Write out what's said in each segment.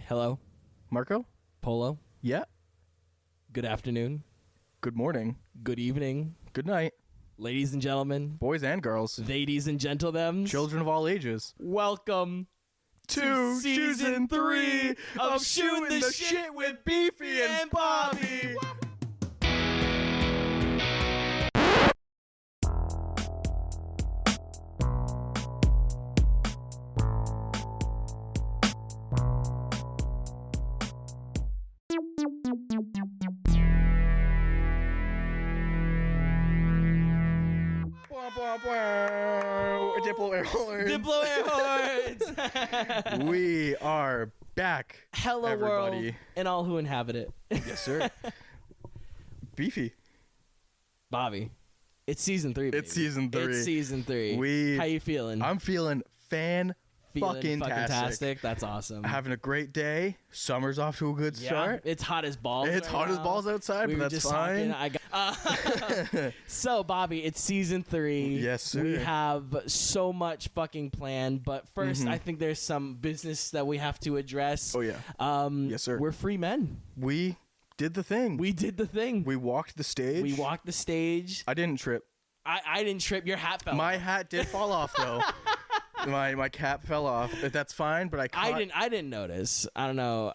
Hello, Marco? Polo. Yeah. Good afternoon. Good morning. Good evening. Good night. Ladies and gentlemen. Boys and girls. Ladies and gentlemen. Children of all ages. Welcome to season 3 of Shooting the Shit with Beefy and Bobbie. Diplo air horns. Diplo air horns. We are back. Hello, everybody. world, and all who inhabit it. Yes, sir. Beefy. Bobbie. It's season 3. Baby. It's season 3. It's season 3. How you feeling? I'm feeling fucking tastic. That's awesome. Having a great day. Summer's off to a good start. It's hot as balls. It's right hot now. as balls outside, but that's fine. So, Bobbie, it's season 3. Yes, sir. We have so much fucking planned, but first, I think there's some business that we have to address. Oh, yeah. Yes, sir. We're free men. We did the thing. We did the thing. We walked the stage. We walked the stage. I didn't trip. I didn't trip. Your hat fell My off. hat did fall off, though. My cap fell off. That's fine, but I didn't notice. I don't know.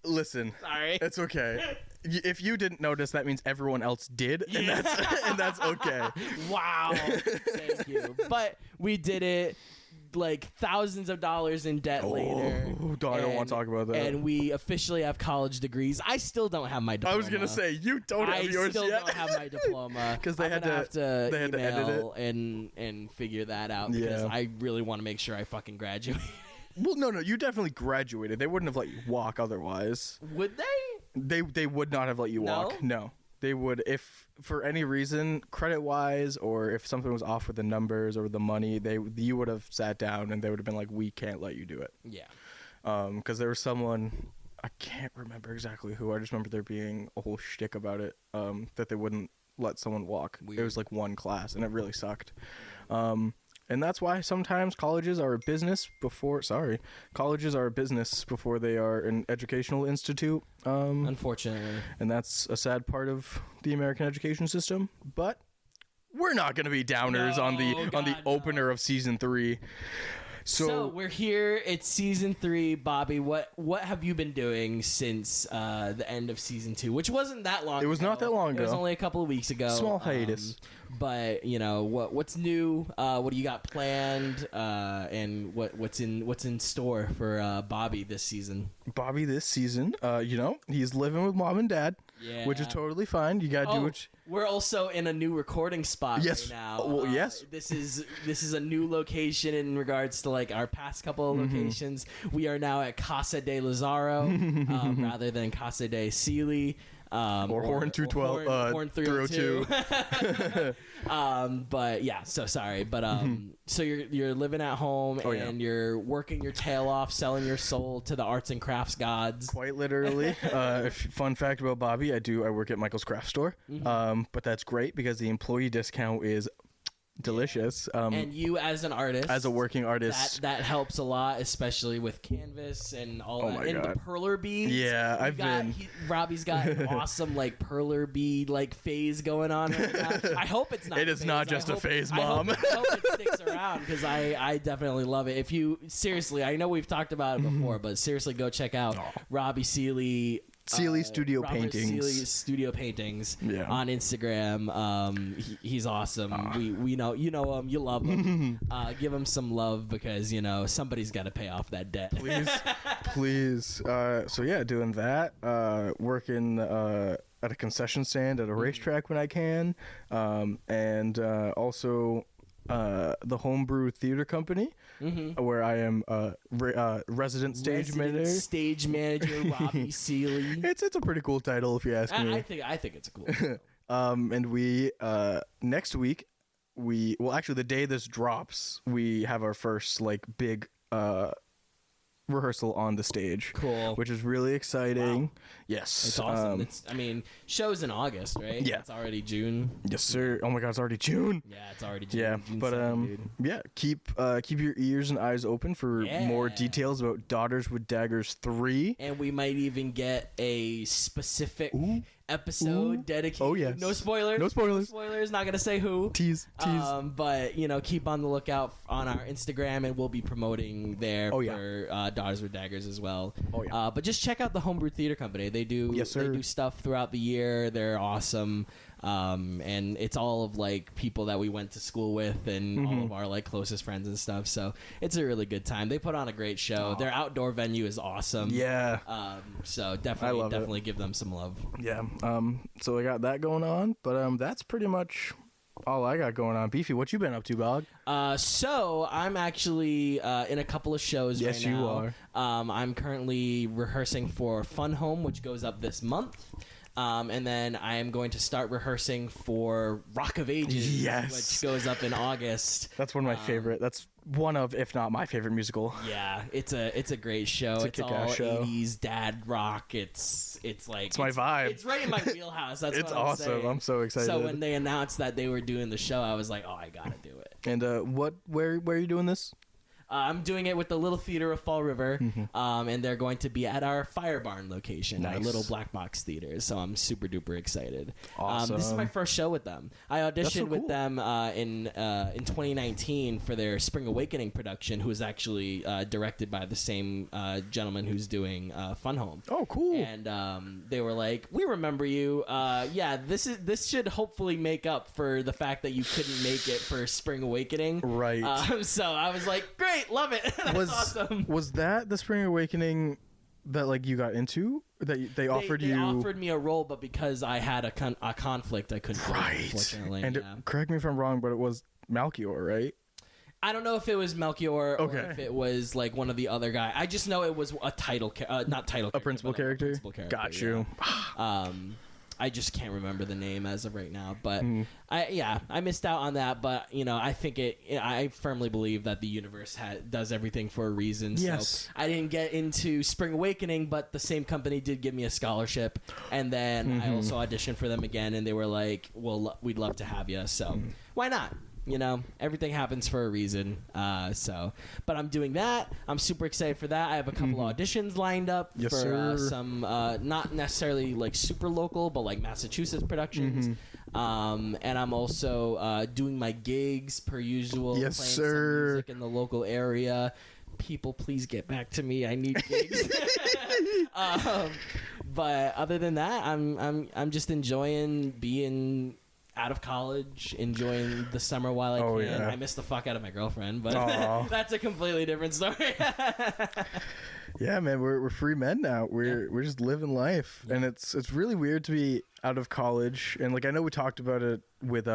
Listen. Sorry. It's okay. If you didn't notice, that means everyone else did, and that's okay. Wow. Thank you. But we did it. Like thousands of dollars in debt later. I don't want to talk about that. And we officially have college degrees. I still don't have my diploma. I was gonna say you don't have yours yet. I still don't have my diploma because they had to edit it and figure that out because I really want to make sure I fucking graduate. Well, no, you definitely graduated. They wouldn't have let you walk otherwise. Would they? They would not have let you walk. No. They would, if for any reason, credit-wise, or if something was off with the numbers or the money, you would have sat down and they would have been like, "We can't let you do it." Yeah. Because there was someone, I can't remember exactly who. I just remember there being a whole shtick about it. That they wouldn't let someone walk. Weird. It was like one class, and it really sucked. And that's why sometimes colleges are a business before they are an educational institute. Unfortunately. And that's a sad part of the American education system. But we're not going to be downers on the opener of season 3. So we're here. It's season 3, Bobbie. What have you been doing since the end of season 2, which wasn't that long ago. It was not that long ago. It was only a couple of weeks ago. Small hiatus. But what's new? What do you got planned? And what's in store for Bobbie this season? Bobbie this season, he's living with mom and dad, which is totally fine. You gotta do what. We're also in a new recording spot right now. Well, yes. This is a new location in regards to like our past couple of locations. We are now at Casa de Lazaro rather than Casa de Sealy. Or Horn 212, Horn 302. But yeah, so sorry. But so you're living at home and you're working your tail off, selling your soul to the arts and crafts gods. Quite literally. Fun fact about Bobbie, I work at Michael's Craft Store. But that's great because the employee discount is delicious. And you as an artist, as a working artist, that helps a lot, especially with canvas and all that. And the perler beads. Yeah, Robbie's got an awesome like perler bead like phase going on right now. I hope it's not. It is not just a phase, Mom. I hope it sticks around because I definitely love it. If you seriously, I know we've talked about it before, but seriously, go check out Robbie Sealy. Studio Robert Paintings. Sealy Studio Paintings on Instagram. He's awesome. We know you know him, you love him. Give him some love because somebody's got to pay off that debt. Please. So yeah, doing that. Working at a concession stand at a racetrack when I can, and also. The Homebrew Theater Company, where I am resident stage manager. Robbie Sealy. It's a pretty cool title if you ask me. I think it's a cool title. And we next week actually the day this drops we have our first like big rehearsal on the stage. Cool. Which is really exciting. Wow. Yes. It's awesome. Shows in August, right? Yeah. It's already June. Yes, sir. Oh my God, it's already June. Yeah, it's already June. Yeah, June but 2nd, dude. yeah, keep your ears and eyes open for more details about Daughters with Daggers 3. And we might even get a specific episode dedicated. Oh yes. No spoilers. No spoilers. No spoilers. Not gonna say who. Tease. But keep on the lookout on our Instagram, and we'll be promoting there for Daughters with Daggers as well. Oh yeah. But just check out the Homebrew Theater Company. They do. Yes, sir. They do stuff throughout the year. They're awesome. And it's all of like people that we went to school with and all of our like closest friends and stuff. So it's a really good time. They put on a great show. Their outdoor venue is awesome. Yeah. So definitely give them some love. Yeah. So I got that going on, but that's pretty much all I got going on. Beefy, what you been up to, Bog? So I'm actually in a couple of shows right now. Yes, you are. I'm currently rehearsing for Fun Home, which goes up this month. And then I am going to start rehearsing for Rock of Ages, which goes up in August. That's one of my favorite. That's one of, if not my favorite musical. Yeah, it's a great show. It's all show. 80s dad rock. It's my vibe. It's right in my wheelhouse. That's it's what I'm awesome. saying. I'm so excited. So when they announced that they were doing the show, I was like, oh, I gotta do it. And where are you doing this? I'm doing it with the Little Theater of Fall River, and they're going to be at our Fire Barn location, our little black box theater. So I'm super duper excited. Awesome. This is my first show with them. I auditioned with them in 2019 for their Spring Awakening production, who is actually directed by the same gentleman who's doing Fun Home. Oh, cool! And they were like, "We remember you. This should hopefully make up for the fact that you couldn't make it for Spring Awakening." Right. So I was like, "Great. Love it." That's awesome. Was that the Spring Awakening that like you got into? That they offered you? They offered me a role, but because I had a conflict, I couldn't. Right. Do it, unfortunately. And correct me if I'm wrong, but it was Melchior, right? I don't know if it was Melchior or if it was like one of the other guys. I just know it was a principal character. Got you. I just can't remember the name as of right now, but I missed out on that. But I think I firmly believe that the universe does everything for a reason. Yes. So I didn't get into Spring Awakening, but the same company did give me a scholarship, and then I also auditioned for them again, and they were like, "Well, we'd love to have you." So why not? Everything happens for a reason. But I'm doing that. I'm super excited for that. I have a couple auditions lined up for some, not necessarily like super local, but like Massachusetts productions. And I'm also doing my gigs per usual. Yes, playing sir. Some music in the local area. People, please get back to me. I need gigs. But other than that, I'm just enjoying being out of college, enjoying the summer while I can. I miss the fuck out of my girlfriend, but that's a completely different story. Yeah, man, we're free men now. We're just living life, and it's really weird to be out of college. And like I know we talked about it with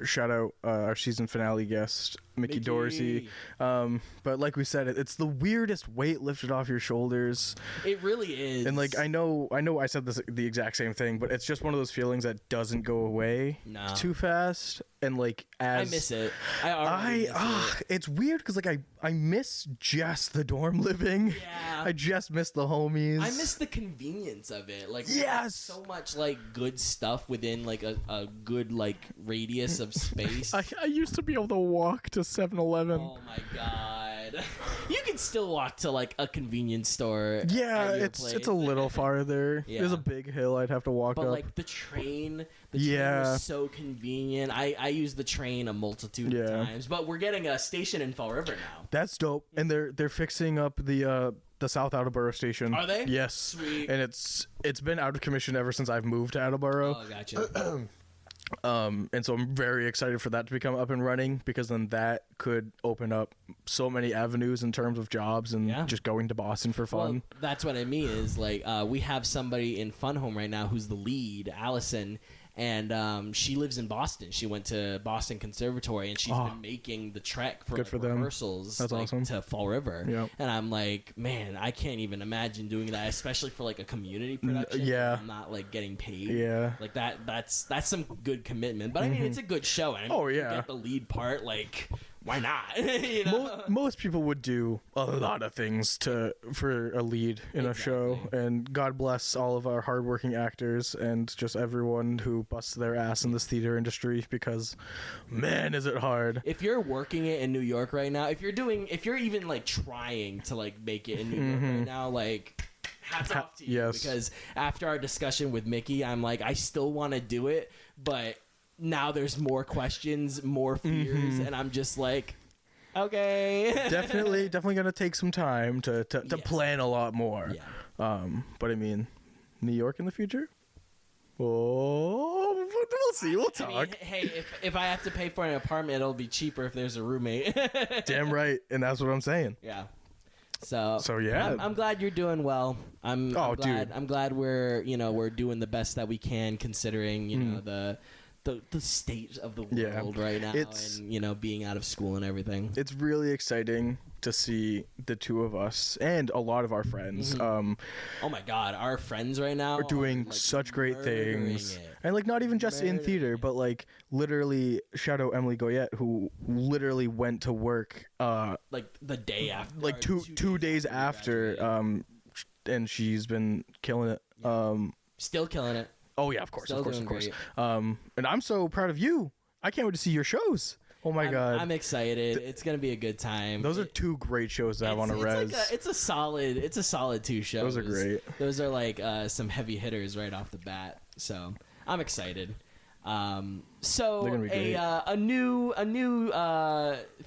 shout out our season finale guest Mickey Dorsey. But like we said, it's the weirdest weight lifted off your shoulders. It really is. And like I know I said the exact same thing, but it's just one of those feelings that doesn't go away too fast. And like I miss it. I miss it. It's weird because like I miss just the dorm living. Yeah. I just miss the homies. I miss the convenience of it. Like so much like good stuff within like a good like radius of space. I used to be able to walk to 7-Eleven. Oh my god. You can still walk to like a convenience store. Yeah, it's a little farther. Yeah. There's a big hill I'd have to walk up. But like the train was so convenient. I use the train a multitude of times. But we're getting a station in Fall River now. That's dope. And they're fixing up the South Attleboro station. Are they? Yes. Sweet. And it's been out of commission ever since I've moved to Attleboro. Oh, gotcha. And so I'm very excited for that to become up and running, because then that could open up so many avenues in terms of jobs and just going to Boston for fun. Well, that's what I mean is like we have somebody in Fun Home right now who's the lead, Allison. And she lives in Boston. She went to Boston Conservatory, and she's been making the trek for rehearsals awesome. To Fall River. Yep. And I'm like, man, I can't even imagine doing that, especially for like a community production. I'm not like getting paid. Yeah. Like that's some good commitment. But I mean, it's a good show. And I mean, you get the lead part. Like, why not? You know? Most people would do a lot of things for a lead in a show, and God bless all of our hardworking actors and just everyone who busts their ass in this theater industry, because man, is it hard. If you're working it in New York right now, if you're even like trying to like make it in New York right now, like hats off to you. Yes. Because after our discussion with Mickey, I'm like, I still want to do it, but now there's more questions, more fears, and I'm just like, okay. definitely gonna take some time to plan a lot more. Yeah. But I mean, New York in the future? Oh, we'll see. We'll talk. I mean, hey, if I have to pay for an apartment, it'll be cheaper if there's a roommate. Damn right, and that's what I'm saying. Yeah. So yeah, I'm glad you're doing well. I'm glad. Dude. I'm glad we're doing the best that we can, considering know the state of the world right now, and being out of school and everything. It's really exciting to see the two of us and a lot of our friends. Oh my God, our friends right now are doing like such great things, it. and like not even just in theater, but like literally shout out Emily Goyette, who literally went to work like the day after, like two days after, and she's been killing it. Still killing it. Oh yeah, of course. Great. And I'm so proud of you. I can't wait to see your shows. Oh my God, I'm excited. It's gonna be a good time. Those are two great shows that I want to res. It's a solid 2 shows. Those are great. Those are like some heavy hitters right off the bat. So I'm excited. So a new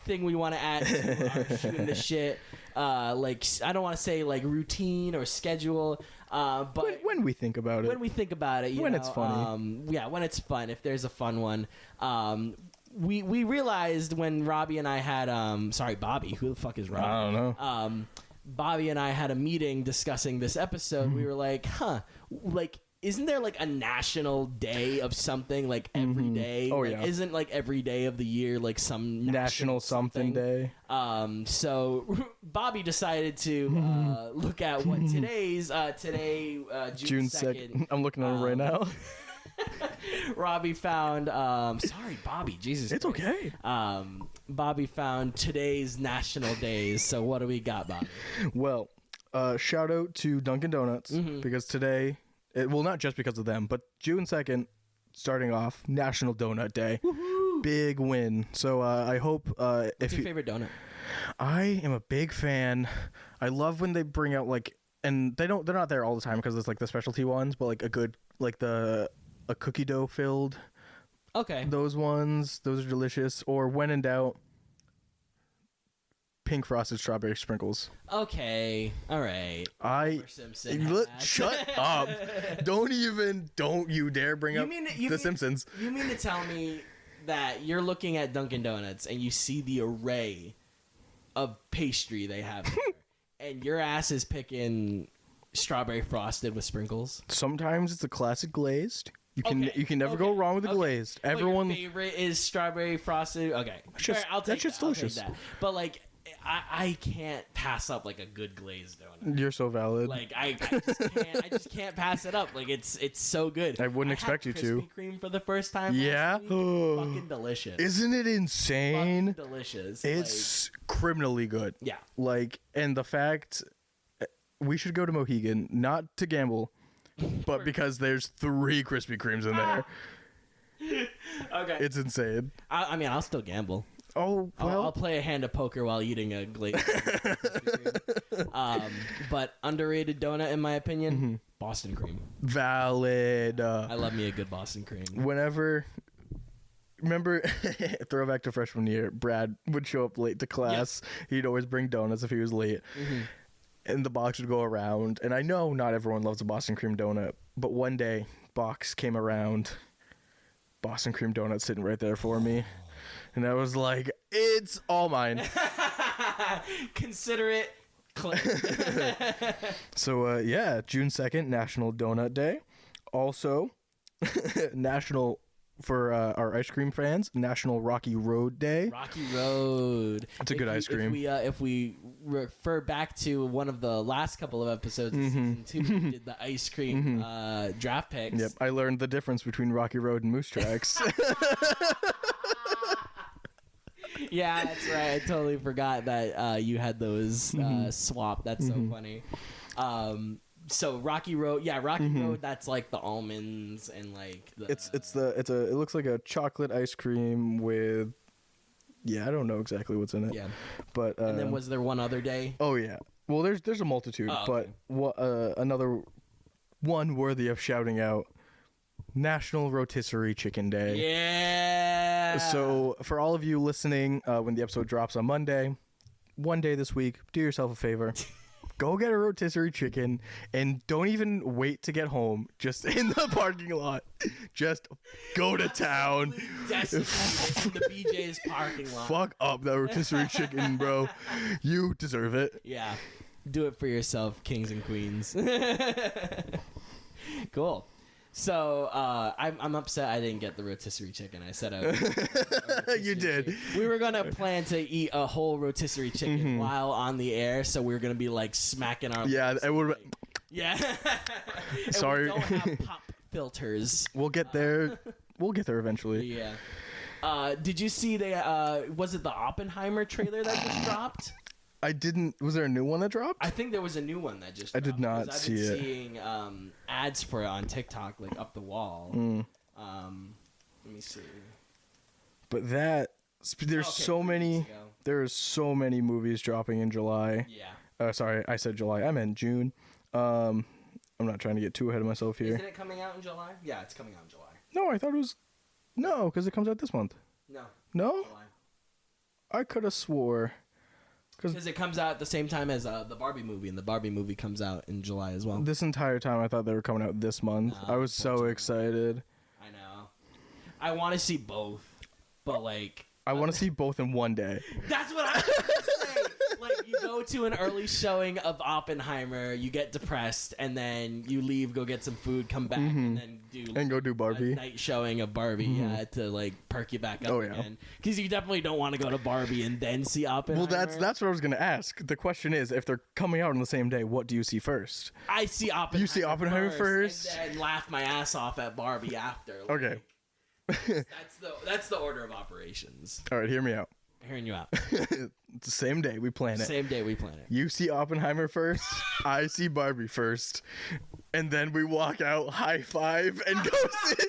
thing we want to add to our shooting the shit. Like I don't want to say like routine or schedule. But when we think about it, when it's funny, when it's fun, if there's a fun one, we realized when Robbie and I had Bobbie, who the fuck is Robbie? I don't know. Bobby and I had a meeting discussing this episode. We were like, like, isn't there like a national day of something like every day? Oh, like, yeah. Isn't like every day of the year like some national something day? So Bobby decided to look at what today, June 2nd. I'm looking at it right now. Robbie found sorry Bobby, Jesus it's Christ. Okay. Bobby found today's national days. So what do we got, Bobby? Well, shout out to Dunkin' Donuts, because today, well, not just because of them, but June 2nd, starting off, National Donut Day. Woohoo! Big win. So I hope What's your favorite donut? I am a big fan. I love when they bring out like, and they're not there all the time because it's like the specialty ones, but like a good, like a cookie dough filled. Okay. Those ones, those are delicious. Or when in doubt, pink frosted strawberry sprinkles. Okay. All right. Shut up. Don't you dare bring up The Simpsons. You mean to tell me that you're looking at Dunkin' Donuts and you see the array of pastry they have there, and your ass is picking strawberry frosted with sprinkles? Sometimes it's a classic glazed. You can never go wrong with the glazed. Everyone your favorite is strawberry frosted. Okay. That's just delicious. I'll take that. But like I can't pass up like a good glazed donut. You're so valid. Like I just can't pass it up. Like it's so good. I wouldn't expect you to. Krispy Kreme for the first time. Yeah. Fucking delicious. Isn't it insane? Fucking delicious. It's criminally good. Yeah. Like, and the fact we should go to Mohegan, not to gamble, but because there's 3 Krispy Kremes in there. Okay. It's insane. I mean, I'll still gamble. Oh, well. I'll play a hand of poker while eating a glazed but underrated donut, in my opinion, Boston cream. Valid. I love me a good Boston cream. Remember, throwback to freshman year, Brad would show up late to class. Yep. He'd always bring donuts if he was late. And the box would go around. And I know not everyone loves a Boston cream donut, but one day, box came around, Boston cream donut sitting right there for me. And I was like, it's all mine. Consider it claimed. So, June 2nd, National Donut Day. Also, national, for our ice cream fans, National Rocky Road Day. Rocky Road. It's a good ice cream. If we refer back to one of the last couple of episodes of season 2, we did the ice cream draft picks. Yep, I learned the difference between Rocky Road and Moose Tracks. Yeah, that's right. I totally forgot that you had those swap. That's so funny. So Rocky Road, Rocky Road. That's like the almonds and like the. It looks like a chocolate ice cream with. Yeah, I don't know exactly what's in it. Yeah, but and then was there one other day? Oh yeah. Well, there's a multitude, but another one worthy of shouting out: National Rotisserie Chicken Day. Yeah. So for all of you listening, when the episode drops on Monday, one day this week, do yourself a favor. Go get a rotisserie chicken and don't even wait to get home. Just in the parking lot. Just go to town. In the BJ's parking lot. Fuck up that rotisserie chicken, bro. You deserve it. Yeah. Do it for yourself, kings and queens. Cool. So I'm upset I didn't get the rotisserie chicken. I said you did. Chicken. We were gonna plan to eat a whole rotisserie chicken while on the air, so we were gonna be like smacking our. Yeah, it would. Yeah. Sorry. We don't have pop filters. We'll get there. We'll get there eventually. Yeah. Did you see was it the Oppenheimer trailer that just dropped? I didn't. Was there a new one that dropped? I think there was a new one that just. I did not I've see been it. Seeing ads for it on TikTok, like up the wall. Let me see. But there's so many. There's so many movies dropping in July. Yeah. Sorry, I said July. I meant June. I'm not trying to get too ahead of myself here. Isn't it coming out in July? Yeah, it's coming out in July. No, I thought it was. No, because it comes out this month. No. No. July. I could have swore. Because it comes out at the same time as the Barbie movie, and the Barbie movie comes out in July as well. This entire time, I thought they were coming out this month. No, I was so excited. I know. I want to see both, but like... I want to see both in one day. That's what I was going to say. Like, you go to an early showing of Oppenheimer, you get depressed, and then you leave, go get some food, come back, and then go do Barbie. A night showing of Barbie to like perk you back up again. Because you definitely don't want to go to Barbie and then see Oppenheimer. Well, that's what I was going to ask. The question is, if they're coming out on the same day, what do you see first? I see Oppenheimer. You see Oppenheimer first? And then laugh my ass off at Barbie after. Like, okay. That's the order of operations. All right, hear me out. Hearing you out. It's the same day we plan it. Same day we plan it. You see Oppenheimer first. I see Barbie first. And then we walk out, high five, and go sit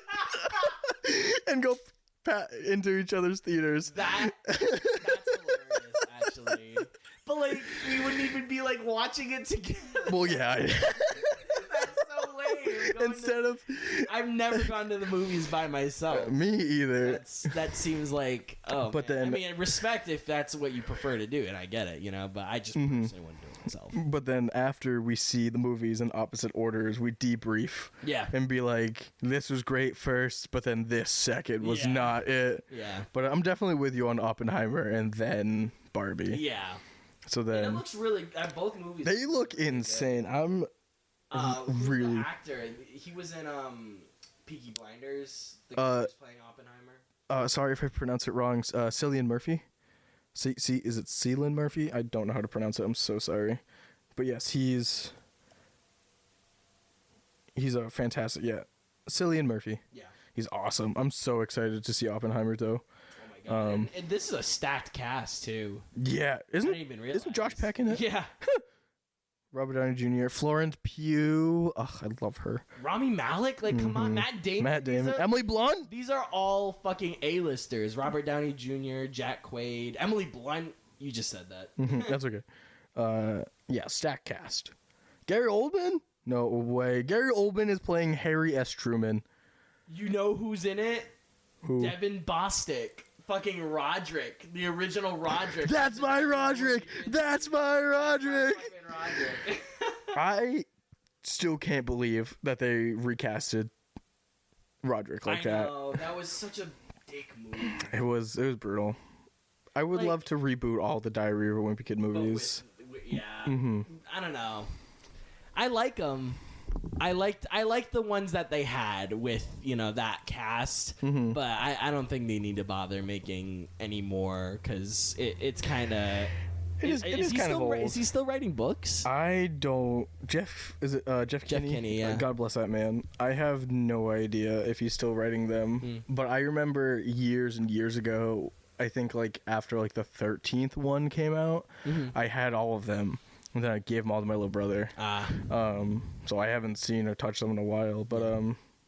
and go pat into each other's theaters. That's hilarious, actually. But like, we wouldn't even be like watching it together. Well, yeah. That's so lame. I've never gone to the movies by myself. Me either. That seems like but man. then, I mean, respect if that's what you prefer to do, and I get it, but I just personally wouldn't do it myself. But then after we see the movies in opposite orders, we debrief. Yeah. And be like, this was great first, but then this second was not it. Yeah. But I'm definitely with you on Oppenheimer and then Barbie. Yeah. So then and it looks really. Both movies. They look insane. Good. Really. The actor, he was in Peaky Blinders. The guy who's playing Oppenheimer. Sorry if I pronounce it wrong. Cillian Murphy. Is it Cillian Murphy? I don't know how to pronounce it. I'm so sorry. But yes, he's a fantastic. Yeah, Cillian Murphy. Yeah. He's awesome. I'm so excited to see Oppenheimer though. Oh my god. And this is a stacked cast too. Yeah, I didn't even realize. Isn't Josh Peck in it? Yeah. Robert Downey Jr., Florence Pugh. Ugh, I love her. Rami Malek, like come on, Matt Damon. Emily Blunt. These are all fucking A-listers. Robert Downey Jr., Jack Quaid, Emily Blunt. You just said that. That's okay. Yeah, stack cast. Gary Oldman? No way. Gary Oldman is playing Harry S. Truman. You know who's in it? Who? Devin Bostick. Fucking Roderick. The original Roderick. That's my Roderick. That's my Roderick. I still can't believe that they recasted Roderick like that. I know. That was such a dick movie. It was brutal. I would love to reboot all the Diary of a Wimpy Kid movies. I don't know. I like them. I liked the ones that they had with that cast, but I don't think they need to bother making any more because it's kind of. It is kind of old. Is he still writing books? I don't. Jeff Kinney? Jeff Kinney, yeah. God bless that man. I have no idea if he's still writing them, but I remember years and years ago I think like after like the 13th one came out, I had all of them, and then I gave them all to my little brother. So I haven't seen or touched them in a while. But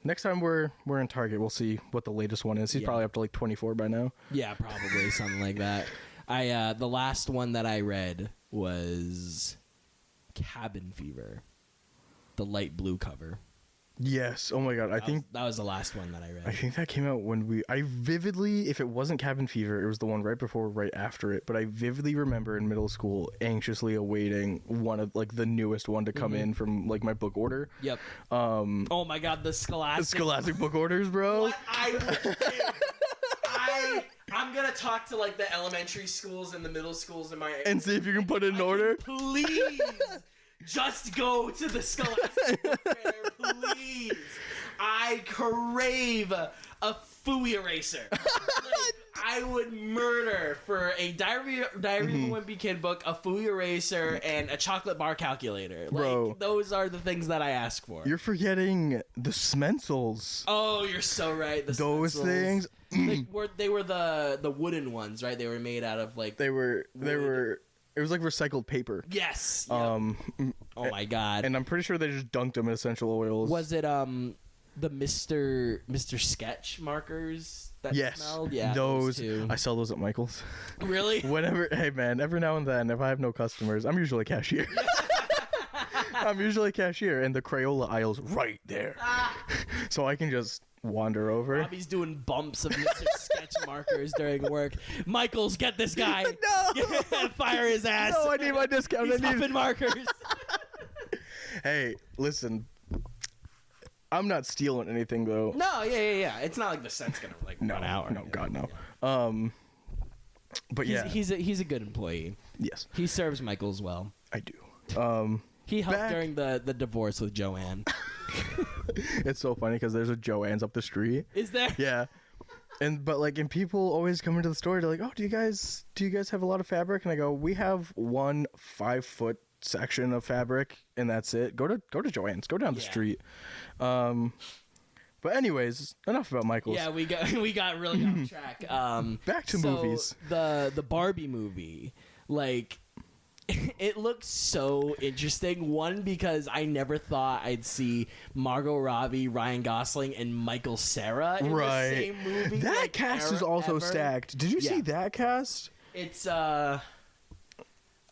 next time we're in Target, we'll see what the latest one is. He's probably up to like 24 by now. Yeah, probably something like that. The last one that I read was Cabin Fever, the light blue cover. Yes. Oh my god. I think that was the last one that I read. I think that came out when I vividly, if it wasn't Cabin Fever, it was the one right before, or right after it. But I vividly remember in middle school anxiously awaiting one of like the newest one to come in from like my book order. Yep. Oh my god, the Scholastic book orders, bro. What I'm gonna talk to like the elementary schools and the middle schools in my area and see if you can put it in order. Please. Just go to the Scholastic Book Fair, please. I crave a Fooey eraser. Like, I would murder for a Diary of a Wimpy Kid book, a Fooey eraser, and a chocolate bar calculator. Like, bro, those are the things that I ask for. You're forgetting the Smensels. Oh, you're so right. Those things. They were the wooden ones, right? They were made out of like They were. It was like recycled paper. Yes. Yep. Oh my god. And I'm pretty sure they just dunked them in essential oils. Was it the Mr. Sketch markers that smelled? Yeah, those too. I sell those at Michael's. Really? Hey man, every now and then, if I have no customers, I'm usually a cashier. I'm usually a cashier, and the Crayola aisle's right there, so I can just wander over. Bobby's doing bumps of Mr. Sketch markers during work. Michaels, get this guy. No! Fire his ass. No, I need my discount. He's huffing markers. Hey, listen. I'm not stealing anything, though. No, yeah. It's not like the cent's gonna like run out. No, God, no. Yeah. But yeah. He's a good employee. Yes. He serves Michaels well. I do. He helped during the divorce with Joanne. It's so funny because there's a Joanne's up the street. Is there? Yeah. And people always come into the store. They're like, "Oh, do you guys have a lot of fabric?" And I go, "We have one 5-foot section of fabric, and that's it. Go to Joanne's. Go down the street." But anyways, enough about Michaels. Yeah, we got really off track. Back to movies. The Barbie movie, like. It looks so interesting. One, because I never thought I'd see Margot Robbie, Ryan Gosling, and Michael Cera in the same movie. That cast is also stacked. Did you see that cast? It's I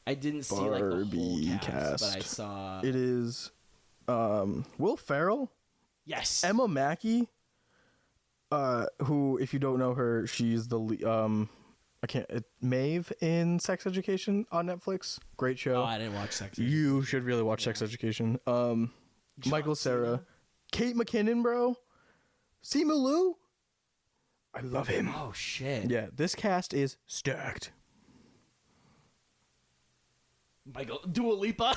didn't see like the whole cast, but I saw it is Will Ferrell. Yes. Emma Mackey. Who, if you don't know her, she's the Maeve in Sex Education on Netflix. Great show. Oh, I didn't watch Sex Education. You should really watch Sex Education. Michael Cera. Kate McKinnon, bro. Simu Liu. I love him. Oh, shit. Yeah, this cast is stacked. Michael Dua Lipa.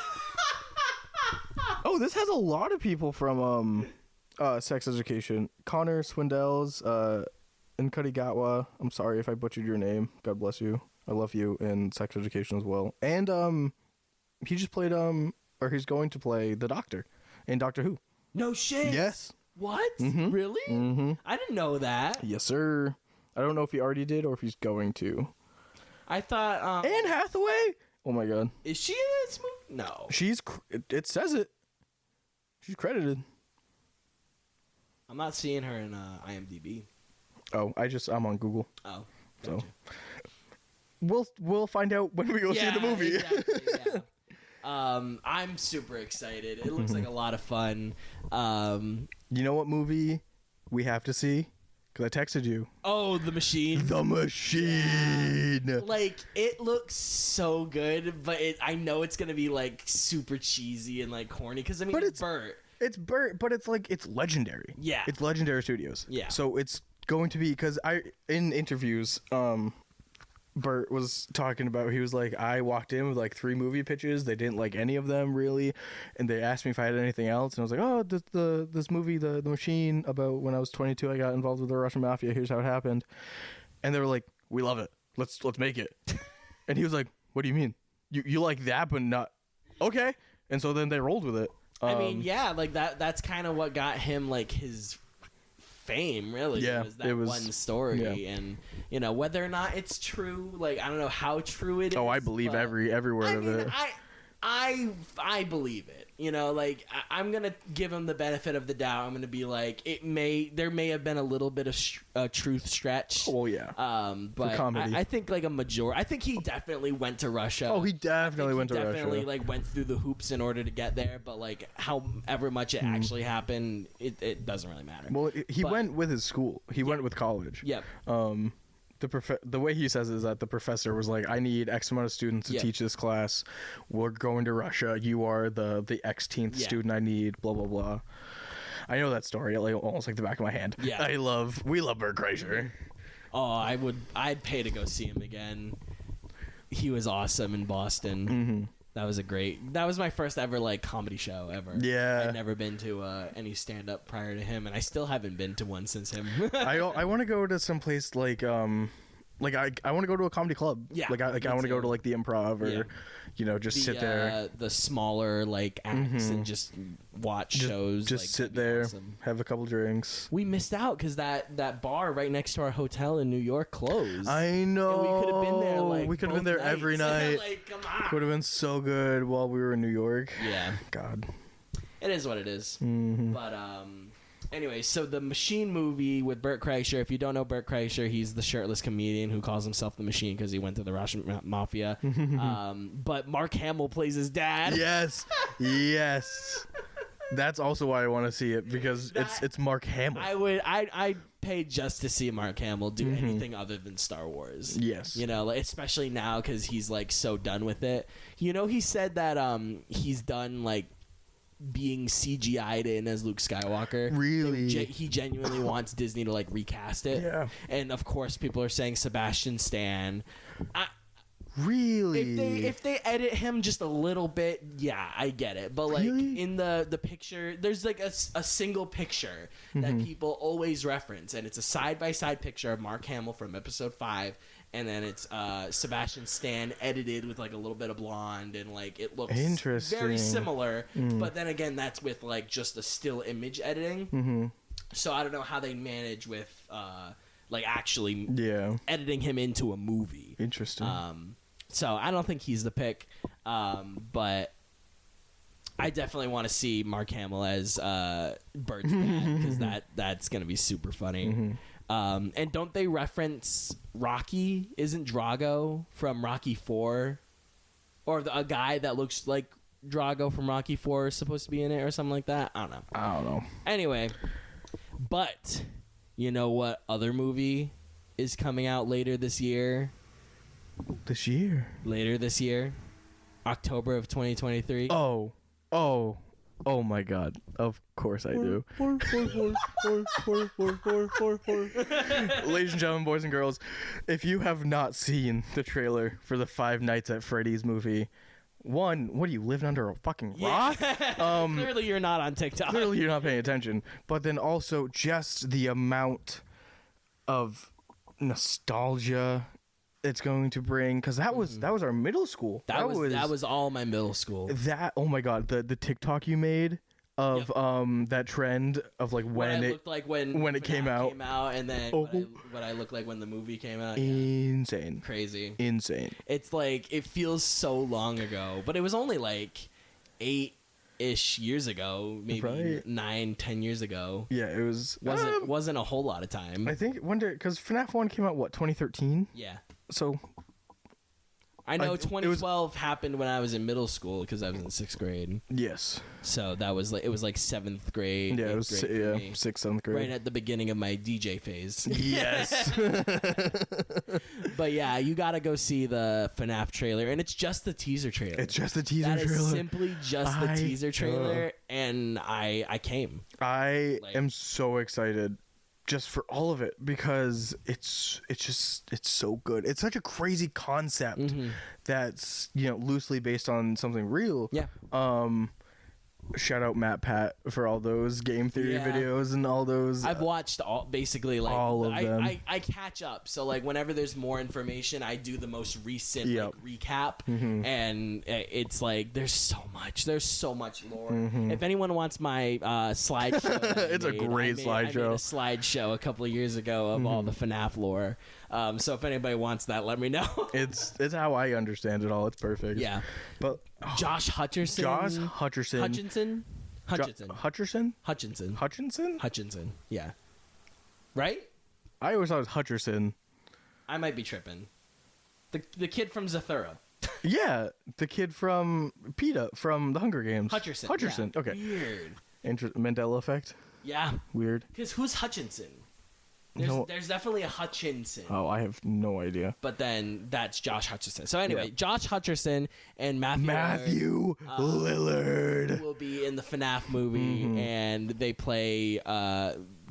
Oh, this has a lot of people from Sex Education. Connor Swindells, Nkudi Gatwa. I'm sorry if I butchered your name. God bless you. I love you in Sex Education as well. And he just played or he's going to play the Doctor in Doctor Who. No shit. Yes. What? Mm-hmm. Really? Mm-hmm. I didn't know that. Yes, sir. I don't know if he already did or if he's going to. I thought Anne Hathaway? Oh my god. Is she in this movie? No. It says it. She's credited. I'm not seeing her in IMDb. Oh, I'm on Google. Oh, gotcha. So we'll find out when we go see the movie. Exactly, yeah. I'm super excited. It looks like a lot of fun. You know what movie we have to see? Because I texted you. Oh, The Machine. The Machine. Yeah. Like, it looks so good, but I know it's gonna be like super cheesy and like corny. Because it's Bert. It's Bert, but it's legendary. Yeah. It's Legendary Studios. Yeah. So it's going to be, because in interviews, Bert was talking about, he was like, I walked in with like 3 movie pitches. They didn't like any of them really, and they asked me if I had anything else, and I was like, oh, this movie, the Machine, about when I was 22, I got involved with the Russian mafia. Here's how it happened. And they were like, we love it. Let's make it. And he was like, what do you mean? You like that, but not okay? And so then they rolled with it. I mean, yeah, like that's kind of what got him like his fame, really. Yeah, It was that it was- one story. yeah. And, you know, whether or not it's true, like, I don't know how true it is. Oh, I believe but every word I of mean, it. I believe it. You know, like I'm gonna give him the benefit of the doubt. I'm gonna be like, there may have been a little bit of truth stretch. Oh yeah. But comedy. I think like a majority. I think he definitely went to Russia. Oh, he definitely went to definitely Russia. like went through the hoops in order to get there. But like however much it actually happened, it doesn't really matter. Well, he But- went with his school. He went with college. Yep. The way he says it is that the professor was like, I need X amount of students to Yeah. teach this class. We're going to Russia. You are the Xth Yeah. student I need. Blah blah blah. I know that story like almost like the back of my hand. Yeah. We love Bert Kreischer. Oh, I'd pay to go see him again. He was awesome in Boston. Mm-hmm. That was my first ever like comedy show ever. Yeah. I'd never been to any stand up prior to him, and I still haven't been to one since him. I want to go to some place like I want to go to a comedy club. Yeah, I me want to go too. to like the Improv or Yeah. just sit there. The smaller like acts and just watch shows. Just like, sit that'd be there, awesome. have a couple drinks. We missed out because that bar right next to our hotel in New York closed. I know. And we could have been there. Like we could have been both there every nights. night. Like, come on. Would have been so good while we were in New York. Yeah, God. it is what it is. Mm-hmm. But anyway, so the Machine movie with Bert Kreischer. If you don't know Bert Kreischer, he's the shirtless comedian who calls himself the Machine because he went to the Russian mafia. But Mark Hamill plays his dad. Yes. Yes. That's also why I want to see it because it's Mark Hamill. I'd pay just to see Mark Hamill do anything other than Star Wars. Yes. You know, like, especially now because he's like so done with it. You know, he said that he's done like being CGI'd in as Luke Skywalker. Really? He genuinely wants Disney to like recast it. Yeah. And of course, people are saying Sebastian Stan. Really? If they edit him just a little bit, yeah, I get it. But like Really? in the picture, there's like a single picture that people always reference, and it's a side by side picture of Mark Hamill from Episode 5, and then it's Sebastian Stan edited with like a little bit of blonde, and like it looks Interesting. very similar. But then again, that's with like just a still image editing. So I don't know how they manage with like actually editing him into a movie. Interesting. So I don't think he's the pick, but I definitely want to see Mark Hamill as Bert's dad because that's gonna be super funny. And don't they reference Rocky? Isn't Drago from Rocky 4, or a guy that looks like Drago from Rocky 4 is supposed to be in it or something like that? I don't know. Anyway, but you know what other movie is coming out later this year? Later this year, October of 2023. Oh my God! Of course I do. Ladies and gentlemen, boys and girls, if you have not seen the trailer for the Five Nights at Freddy's movie, one, what are you living under a fucking rock? Clearly, you're not on TikTok. Clearly, you're not paying attention. But then also just the amount of nostalgia it's going to bring, because that was our middle school. That was all my middle school. Oh my God, the TikTok you made of that trend of like when it looked like when it came out, and then what I looked like when the movie came out. Insane. Crazy. Insane. It's like it feels so long ago, but it was only like 8-ish years ago, maybe Right. 9-10 years ago. Yeah, it Wasn't a whole lot of time. I think because FNAF 1 came out 2013. Yeah. So I know 2012 happened when I was in middle school because I was in 6th grade. yes, So that was like 7th grade. yeah, it 8th was grade for me. 6th, 7th grade. Right at the beginning of my DJ phase. Yes. But yeah, you gotta go see the FNAF trailer, and it's just the teaser trailer. It's just the teaser That trailer. is simply just the teaser trailer, and I came. I am so excited just for all of it because it's so good. It's such a crazy concept that's loosely based on something real. Yeah. shout out Matt Pat for all those game theory Yeah. videos and all those. I've watched basically like all of them. I catch up. So like whenever there's more information, I do the most recent Yep. like, recap, and it's like there's so much. There's so much lore. Mm-hmm. If anyone wants my slideshow, that I It's a made, great I made slideshow. a slideshow a couple of years ago of all the FNAF lore. So if anybody wants that, let me know. It's how I understand it all. It's perfect. Yeah. But Josh Hutcherson. Josh Hutcherson. Hutchinson. Hutchinson. Hutcherson. Hutchinson. Hutchinson. Hutchinson. Yeah. Right? I always thought it was Hutcherson. I might be tripping. The kid from Zathura. Yeah, the kid from PETA from the Hunger Games. Hutcherson. Hutcherson. Yeah. Okay. Weird. Mandela effect. Yeah. Weird. Because who's Hutchinson? There's definitely a Hutchinson. Oh, I have no idea. But then that's Josh Hutcherson. So anyway, Yeah. Josh Hutcherson and Matthew Lillard will be in the FNAF movie, and they play.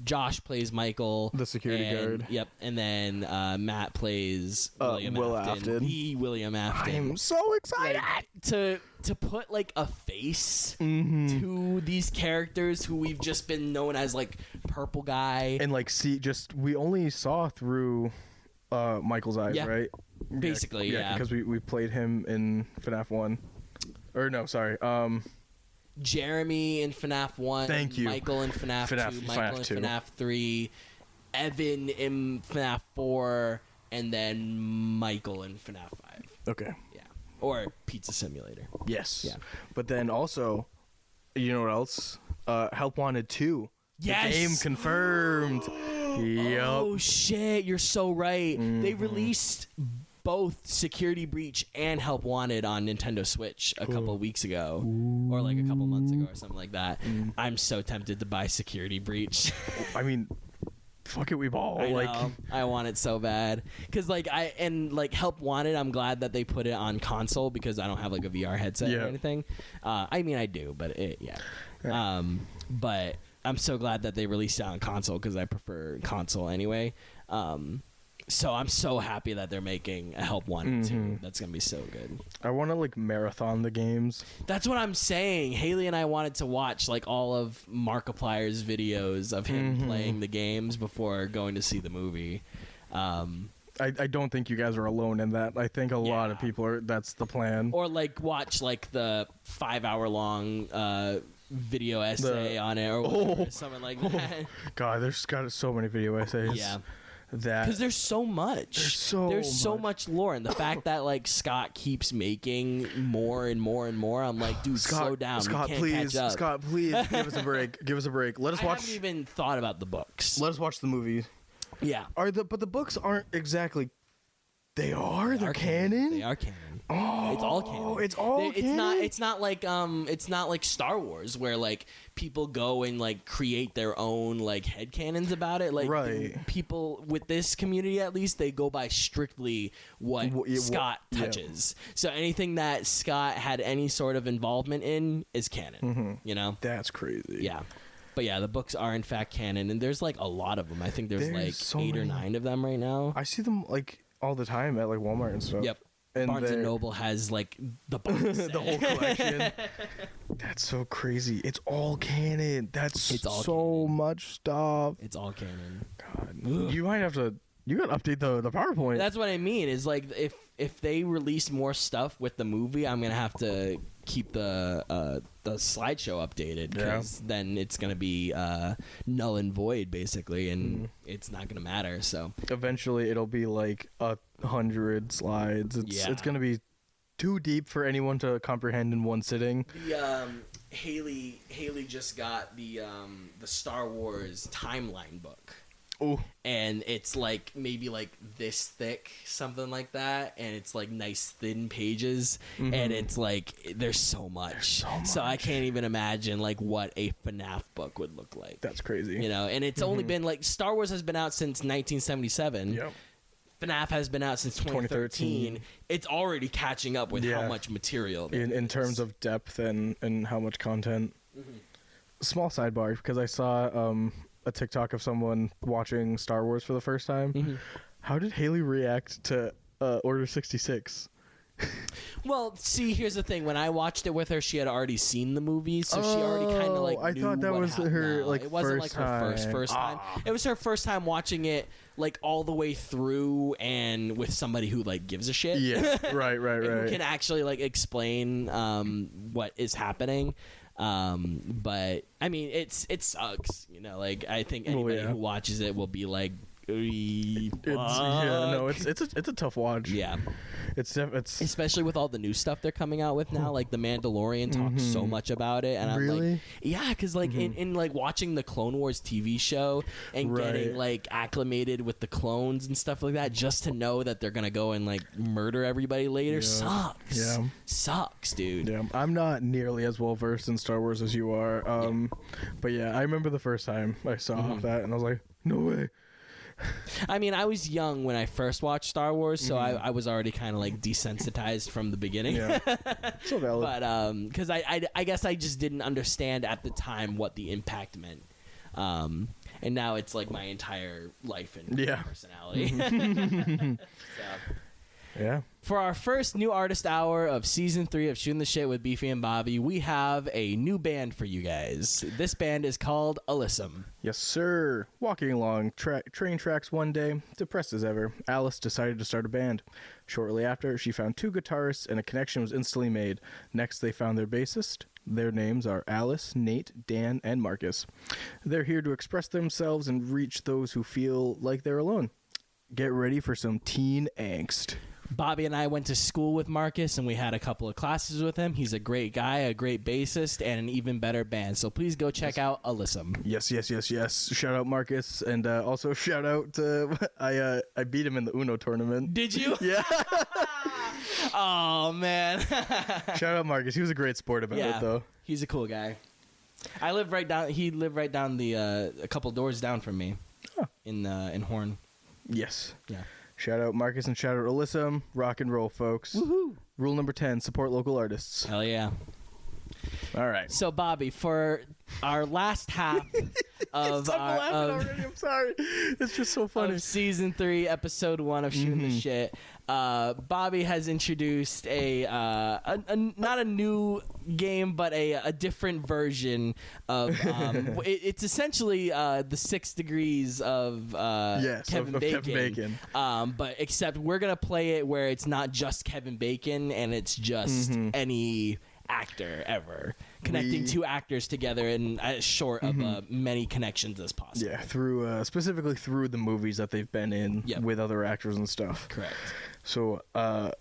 Josh plays Michael, The security guard. Yep, and then Matt plays William Will Afton, Afton. the William Afton. I'm so excited. Like, to put like a face Mm-hmm. to these characters who we've just been known as like purple guy. And like, we only saw through Michael's eyes, Yeah. right? Basically, yeah. Because we played him in FNAF 1. Or no, sorry. Jeremy in FNAF 1. Thank you. Michael in FNAF 2. Michael FNAF in 2. FNAF 3. Evan in FNAF 4. And then Michael in FNAF 5. Okay. Yeah. Or Pizza Simulator. Yes. Yeah. But then also, you know what else? Help Wanted 2. Yes! The game confirmed. Yup. Oh, shit. You're so right. They Mm-hmm. released both Security Breach and Help Wanted on Nintendo Switch a couple of weeks ago. Or like a couple months ago or something like that. I'm so tempted to buy Security Breach. I mean, fuck it, we ball. I Like, know. I want it so bad. Because like Help Wanted, I'm glad that they put it on console because I don't have like a VR headset Yeah. or anything. I mean, I do, but yeah. But I'm so glad that they released it on console because I prefer console anyway. So I'm so happy that they're making a Help Wanted too. That's gonna be so good. I want to like marathon the games. That's what I'm saying. Haley and I wanted to watch like all of Markiplier's videos of him playing the games before going to see the movie. I don't think you guys are alone in that. I think a lot of people are. That's the plan. Or like watch like the 5-hour long video essay on it or whatever, something like that. God, there's got so many video essays. Yeah. Because there's so much. There's so much lore, and the fact that like Scott keeps making more and more and more, I'm like, dude, slow down. Scott, we can't please, catch up. Scott, please, give us a break. Give us a break. Let us I watch. haven't even thought about the books. Let us watch the movie. Yeah, But the books aren't exactly. They are. They're canon. They are canon. Oh, It's all canon. It's all canon. It's not like Star Wars where like people go and like create their own like headcanons about it. Like Right. people with this community at least they go by strictly what Scott touches. So anything that Scott had any sort of involvement in is canon. You know? That's crazy. Yeah. But yeah, the books are in fact canon, and there's like a lot of them. I think there's like so 8 or many. 9 of them right now. I see them like all the time at like Walmart and stuff. Yep. And Barnes and Noble has like the box set. the whole collection. That's so crazy. It's all canon. It's all so canon. much stuff. It's all canon. God, you might have to. You gotta update the PowerPoint. That's what I mean. Is like if they release more stuff with the movie, I'm gonna have to keep the slideshow updated because then it's gonna be null and void basically, and it's not gonna matter. So Eventually, it'll be like 100 slides. It's gonna be too deep for anyone to comprehend in one sitting. the Haley just got the Star Wars timeline book. Oh, And it's like maybe like this thick, something like that, and it's like nice thin pages, and it's like there's so much. So I can't even imagine like what a FNAF book would look like. that's crazy. You know, and it's only been like Star Wars has been out since 1977. Yep. FNAF has been out since 2013. It's already catching up with how much material there In is. terms of depth and how much content. Small sidebar, because I saw a TikTok of someone watching Star Wars for the first time. How did Haley react to Order 66? Well, see, here's the thing. When I watched it with her, she had already seen the movies, so she already kind of like. I knew thought that what was happened. her No, like it wasn't first like her time. first time. It was her first time watching it like all the way through and with somebody who like gives a shit. Yeah, right. Who can actually like explain what is happening. But I mean, it sucks. You know, like I think anybody who watches it will be like. It's a tough watch. Yeah, it's especially with all the new stuff they're coming out with now. Like the Mandalorian talks so much about it, and I'm like, yeah, because like in like watching the Clone Wars TV show and getting like acclimated with the clones and stuff like that, just to know that they're gonna go and like murder everybody later sucks. Yeah, sucks, dude. Yeah, I'm not nearly as well versed in Star Wars as you are. But yeah, I remember the first time I saw that, and I was like, no way. I mean, I was young when I first watched Star Wars, so I was already kind of like desensitized from the beginning. Yeah, so valid. But because I guess I just didn't understand at the time what the impact meant, and now it's like my entire life and personality. So. Yeah. For our first new artist hour of season 3 of Shooting the Shit with Beefy and Bobbie, we have a new band for you guys. This band is called Alyssum. Yes, sir. Walking along train tracks one day, depressed as ever, Alice decided to start a band. Shortly after, she found 2 guitarists and a connection was instantly made. Next, they found their bassist. Their names are Alice, Nate, Dan, and Marcus. They're here to express themselves and reach those who feel like they're alone. Get ready for some teen angst. Bobbie and I went to school with Marcus, and we had a couple of classes with him. He's a great guy, a great bassist, and an even better band. So please go check out Alyssum. Yes. Shout out Marcus, and also shout out to I beat him in the Uno tournament. Did you? Yeah. Oh man. Shout out Marcus. He was a great sport about it, though. He's a cool guy. I live right down. He lived right down the a couple doors down from me, in Horn. Yes. Yeah. Shout out Marcus and shout out Alyssum. Rock and roll, folks. Woohoo! Rule number 10, support local artists. Hell yeah. All right. So, Bobbie, for our last half of I'm laughing already. I'm sorry. It's just so funny. Of season 3, episode 1 of Shooting the Shit, Bobbie has introduced not a new game, but a different version of. It's essentially the 6 degrees of Kevin Bacon. But except we're gonna play it where it's not just Kevin Bacon and it's just any actor ever, connecting 2 actors together in as short of many connections as possible. Yeah, through specifically through the movies that they've been in with other actors and stuff. Correct. So oh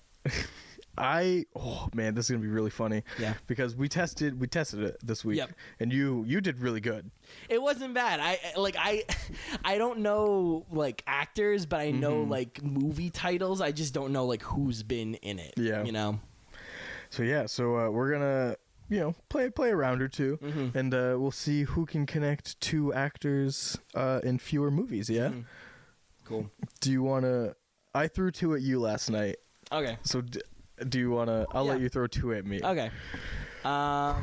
man, this is gonna be really funny. Yeah. Because we tested it this week. Yep. And you did really good. It wasn't bad. I don't know like actors, but I know like movie titles. I just don't know like who's been in it. Yeah. You know. So we're gonna play a round or two, and we'll see who can connect 2 actors in fewer movies. Yeah. Cool. Do you wanna? I threw 2 at you last night. Okay. So do you wanna? I'll let you throw 2 at me. Okay. All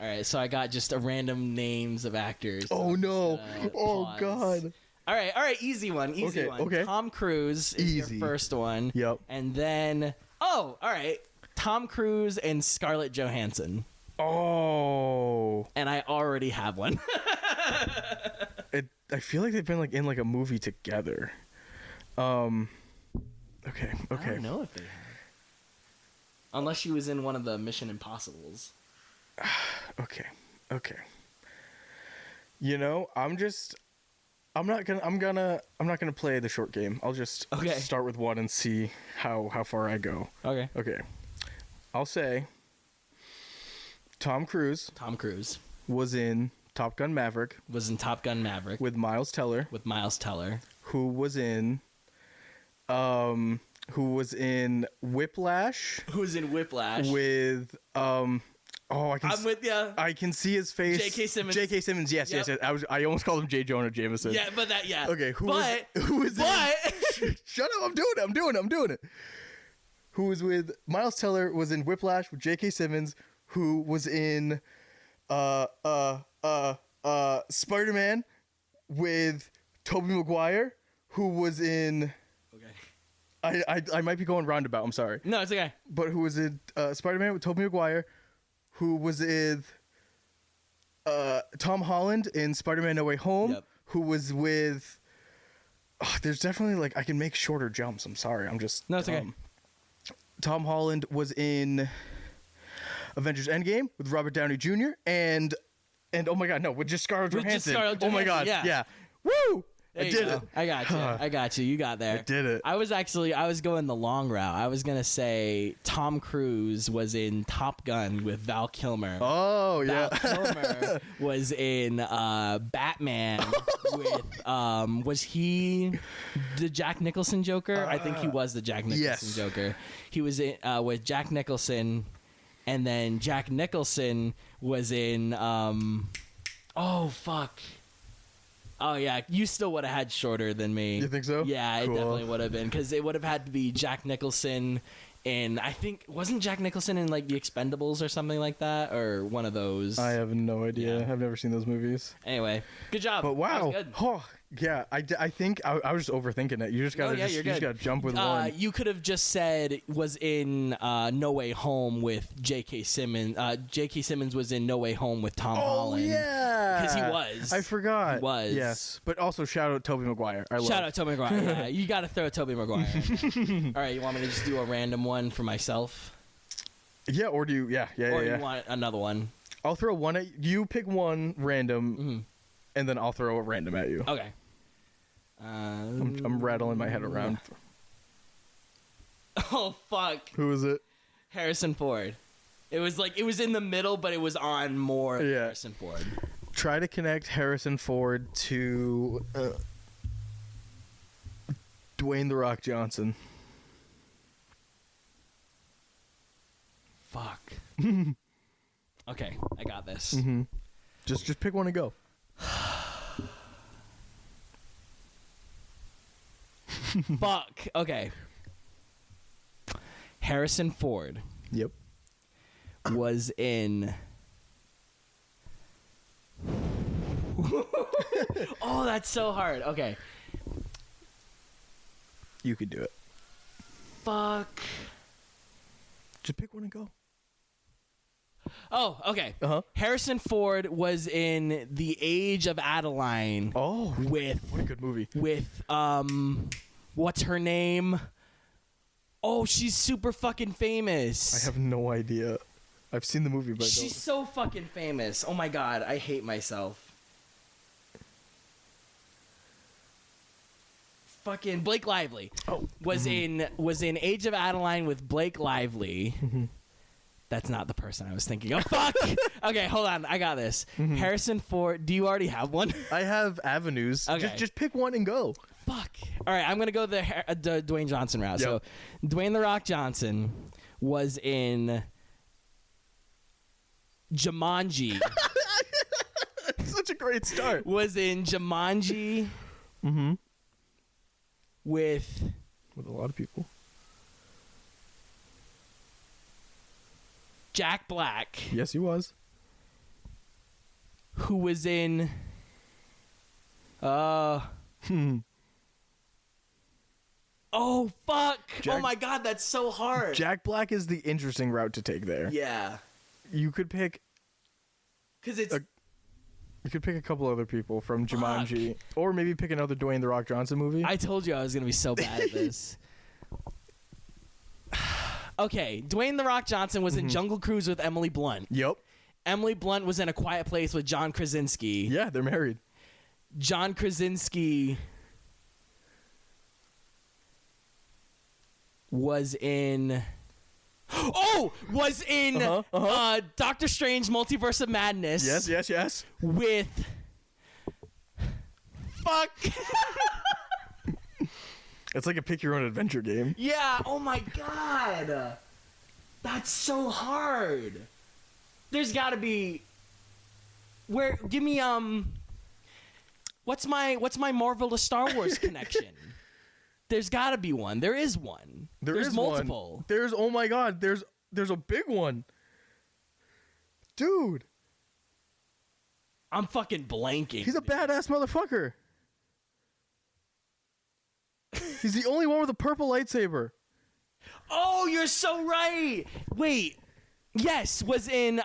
right. So I got just a random names of actors. Oh no! Pause. God! All right. Easy one. Okay. Tom Cruise is your first one. Yep. And then all right. Tom Cruise and Scarlett Johansson. Oh. And I already have one. I feel like they've been like in like a movie together. Okay. I don't know if they have. Unless she was in one of the Mission Impossibles. Okay. I'm not gonna play the short game. I'll just start with one and see how far I go. Okay. I'll say Tom Cruise was in Top Gun Maverick. With Miles Teller. Who was in Whiplash. With I'm with you. I can see his face. J.K. Simmons. Yes. I almost called him J. Jonah Jameson. Yeah, but that. Yeah. Okay. Who was in? Shut up! I'm doing it. Who was with Miles Teller? Was in Whiplash with J.K. Simmons. Who was in Spider-Man with Tobey Maguire. Who was in I might be going roundabout. I'm sorry. No, it's okay. But who was in Spider-Man with Tobey Maguire? Who was with Tom Holland in Spider-Man No Way Home? Yep. Who was with? Oh, there's definitely like I can make shorter jumps. I'm sorry. I'm just No, it's okay. Tom Holland was in Avengers Endgame with Robert Downey Jr. and oh my god, no, with just Scarlett Johansson. Scarlett Oh my god, Johansson, yeah. Woo! There I you did go. it. I got you. I got you. You got there. I did it. I was going the long route. I was gonna say Tom Cruise was in Top Gun with Val Kilmer. Oh yeah. Val Kilmer was in Batman with was he the Jack Nicholson Joker? I think he was the Jack Nicholson yes. Joker. He was in with Jack Nicholson, and then Jack Nicholson was in oh fuck. Oh, yeah. You still would have had shorter than me. You think so? Yeah, it Cool. definitely would have been. Because it would have had to be Jack Nicholson in, I think, wasn't Jack Nicholson in, like, The Expendables or something like that? Or one of those? I have no idea. Yeah. I've never seen those movies. Anyway, good job. But wow. That was good. Oh, yeah. I think I was just overthinking it. You just gotta you're you good. just gotta jump with one. You could have just said was in No Way Home with J.K. Simmons. J.K. Simmons was in No Way Home with Tom Holland. Oh yeah. Because he was. I forgot. He was. Yes. But also shout out Tobey Maguire. Shout out Tobey Maguire. Yeah, you got to throw Tobey Maguire in there. All right, you want me to just do a random one for myself? Yeah, or do you? Yeah. Or you want another one? I'll throw one at you. Pick one random, Mm-hmm. and then I'll throw a random at you. Okay. I'm rattling my head around. Oh fuck! Who is it? Harrison Ford. It was in the middle, but it was on more of Yeah. Harrison Ford. Try to connect Harrison Ford to Dwayne The Rock Johnson. Fuck. Okay, I got this. Mm-hmm. Just pick one and go. Fuck. Okay. Harrison Ford Yep. was in. Oh, that's so hard. Okay. You could do it. Fuck. Just pick one and go. Oh, okay. Uh-huh. Harrison Ford was in The Age of Adeline. Oh, With what a good movie. What's her name? Oh, she's super fucking famous. I have no idea. I've seen the movie, but I She's so fucking famous. Oh my god, I hate myself. Fucking Blake Lively. Oh. Was in Age of Adeline with Blake Lively. That's not the person I was thinking of. Fuck. Okay, hold on. I got this. Harrison Ford. Do you already have one? I have avenues. Okay. Just pick one and go. Fuck. All right, I'm gonna go the Dwayne Johnson route. Yep. So, Dwayne The Rock Johnson was in Jumanji. Such a great start. Was in Jumanji Mm-hmm. with With a lot of people. Jack Black, Yes, he was. who was in Oh fuck. Jack- Oh my god, that's so hard. Jack Black is the interesting route to take there. Yeah. You could pick Cuz it's you could pick a couple other people from Jumanji, or maybe pick another Dwayne The Rock Johnson movie. I told you I was going to be so bad at this. Okay, Dwayne The Rock Johnson was in Jungle Cruise with Emily Blunt. Yep. Emily Blunt was in A Quiet Place with John Krasinski. Yeah, they're married. John Krasinski was in Doctor Strange Multiverse of Madness. Yes. With fuck. It's like a pick your own adventure game. Yeah, oh my god. That's so hard. There's got to be give me what's my Marvel to Star Wars connection? There's got to be one. There is one. There's multiple. One. There's oh my god, there's a big one. Dude, I'm fucking blanking. he's a badass motherfucker. He's the only one with a purple lightsaber. Oh, you're so right. Wait. Yes, okay, I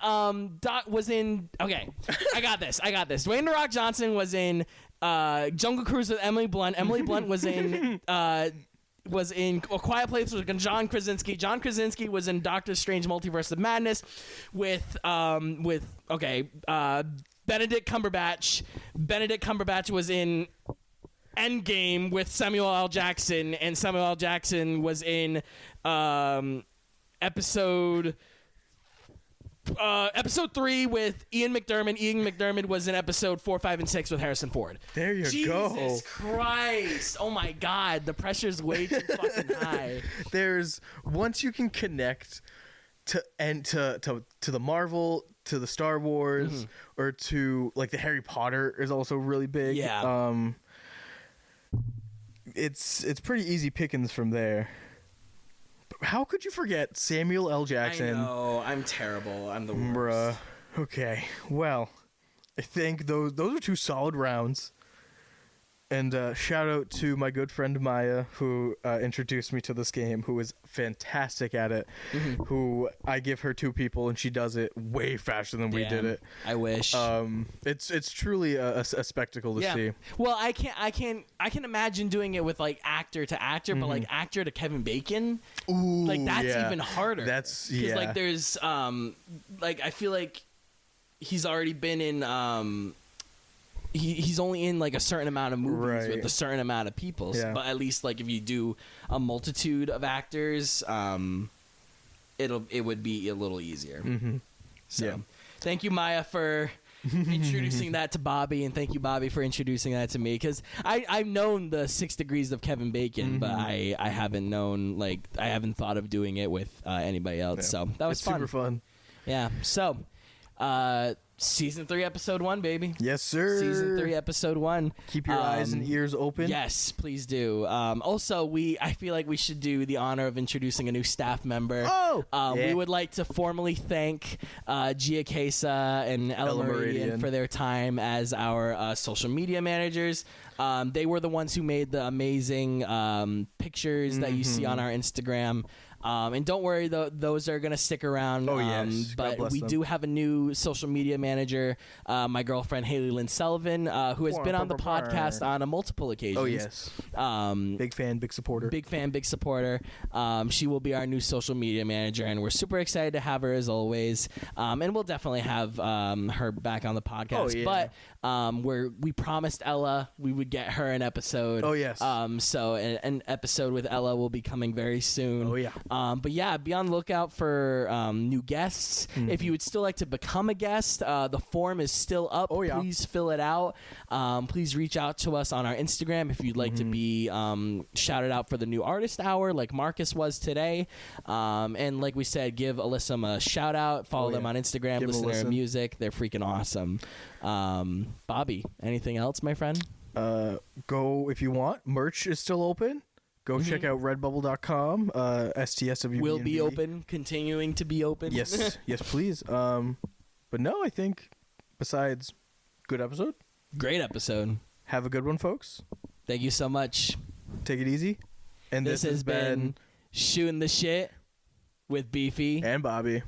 got this. Dwayne The Rock Johnson was in Jungle Cruise with Emily Blunt. Emily Blunt was in A Quiet Place with John Krasinski. John Krasinski was in Doctor Strange Multiverse of Madness with Benedict Cumberbatch. Benedict Cumberbatch was in Endgame with Samuel L. Jackson, and Samuel L. Jackson was in episode 3 with Ian McDermott. Ian McDermott was in episode 4, 5, and 6 with Harrison Ford. There you go. Jesus Christ. Oh my God. The pressure's way too fucking high. Once you can connect to the Marvel, to the Star Wars, or to like the Harry Potter is also really big. Yeah. It's pretty easy pickings from there. How could you forget Samuel L. Jackson? I know. I'm terrible. I'm the worst. Bruh. Okay. Well, I think those are 2 solid rounds. And shout out to my good friend Maya, who introduced me to this game, who is fantastic at it. Who I give her 2 people, and she does it way faster than we did it. I wish. It's truly a spectacle to see. Well, I can imagine doing it with like actor to actor, but like actor to Kevin Bacon. Ooh, like that's even harder. That's because like there's like I feel like he's already been in he's only in like a certain amount of movies with a certain amount of people. Yeah. But at least like if you do a multitude of actors, it would be a little easier. So thank you, Maya, for introducing that to Bobbie, and thank you, Bobbie, for introducing that to me, because I've known the 6 degrees of Kevin Bacon, but I haven't known, like, I haven't thought of doing it with anybody else. So that was super fun. Yeah. So Season 3, Episode 1, baby. Yes, sir. Season 3, Episode 1. Keep your eyes and ears open. Yes, please do. Also, I feel like we should do the honor of introducing a new staff member. We would like to formally thank Gia Quesa and Ella Meridian for their time as our social media managers. They were the ones who made the amazing pictures that you see on our Instagram. And don't worry, those are going to stick around. Oh, yes. But we do have a new social media manager, my girlfriend, Haley Lynn Sullivan, who has been on the podcast on multiple occasions. Oh, yes. Big fan, big supporter. Big fan, big supporter. She will be our new social media manager, and we're super excited to have her as always. And we'll definitely have her back on the podcast. Oh, yeah. But we promised Ella we would get her an episode. Oh, yes. So an episode with Ella will be coming very soon. Oh, yeah. But yeah, be on the lookout for new guests. If you would still like to become a guest, the form is still up. Oh, yeah. Please fill it out. Please reach out to us on our Instagram if you'd like to be shouted out for the new artist hour like Marcus was today. And like we said, give Alyssa a shout out. Follow them on Instagram. Listen to their music. They're freaking awesome. Bobbie, anything else, my friend? Go if you want. Merch is still open. Go check out redbubble.com. Stswbnb will be open, continuing to be open. Yes, yes, please. But no, I think besides good episode, great episode. Have a good one, folks. Thank you so much. Take it easy. And this has been Shooting the Shit with Beefy and Bobbie.